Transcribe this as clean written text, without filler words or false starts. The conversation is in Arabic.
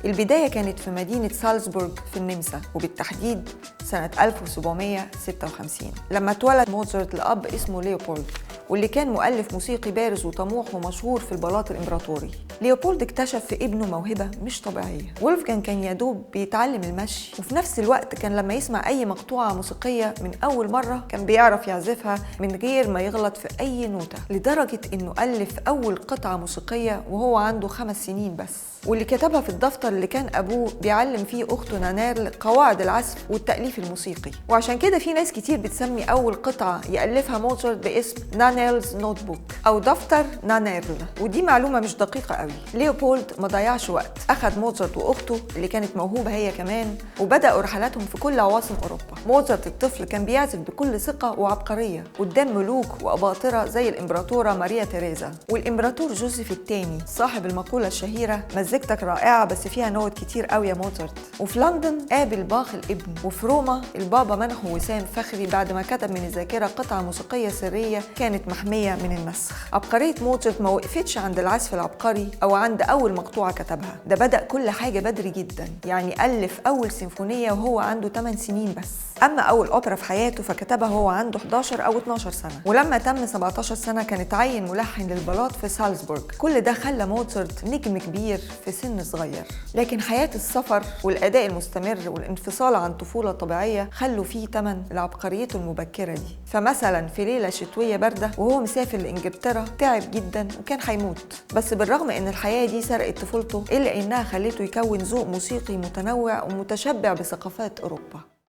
البداية كانت في مدينة سالزبورغ في النمسا، وبالتحديد سنة 1756 لما اتولد موتزارت لأب اسمه ليوبولد، واللي كان مؤلف موسيقي بارز وطموح ومشهور في البلاط الإمبراطوري. ليوبولد اكتشف في ابنه موهبة مش طبيعية. وولفجانج كان يدوب بيتعلم المشي، وفي نفس الوقت كان لما يسمع أي مقطوعة موسيقية من أول مرة كان بيعرف يعزفها من غير ما يغلط في أي نوتة، لدرجة إنه ألف أول قطعة موسيقية وهو عنده 5 سنين بس، واللي كتبها في الدفتر اللي كان أبوه بيعلم فيه أخته نانيرل قواعد العزف والتأليف الموسيقي. وعشان كده في ناس كتير بتسمي أول قطعة يألفها موتزارت باسم نانيرلز نوت بوك أو دفتر نانيرل، ودي معلومة مش دقيقة قوي. ليوبولد ما ضيعش وقت، أخد موتزارت وأخته اللي كانت موهوبة هي كمان، وبدأوا رحلاتهم في كل عواصم أوروبا. موتزارت الطفل كان بيعزف بكل ثقة وعبقرية قدام ملوك وأباطرة زي الإمبراطورة ماريا تيريزا والإمبراطور جوزيف الثاني صاحب المقولة الشهيرة مزيكتك رائعة بس فيها نوت كتير قوي يا موتزارت. وفي لندن قابل باخ الابن، وفي روما البابا منحه وسام فخري بعد ما كتب من الذاكرة قطعة موسيقية سرية كانت محمية من النسخ. عبقرية موتزارت ما وقفتش عند العزف العبقري أو عند أول مقطوعة كتبها، ده بدأ كل حاجة بدري جدا، يعني ألف أول سيمفونية وهو عنده 8 سنين بس. أما أول أوبرا في حياته فكتبها وهو عنده 11 أو 12 سنة، ولما تم 17 سنة كان اتعين ملحن للبلاط في سالزبورغ. كل ده خلى موتزارت نجم كبير في سن صغير، لكن حياة السفر والأداء المستمر والانفصال عن طفولة طبيعية خلوا فيه تمن لعبقريته المبكرة دي. فمثلا في ليلة شتوية باردة وهو مسافر لإنجلترا تعب جدا وكان هيموت، بس بالرغم إن الحياة دي سرقت طفولته إلا إنها خلته يكون ذوق موسيقي متنوع ومتشبع بثقافات أوروبا.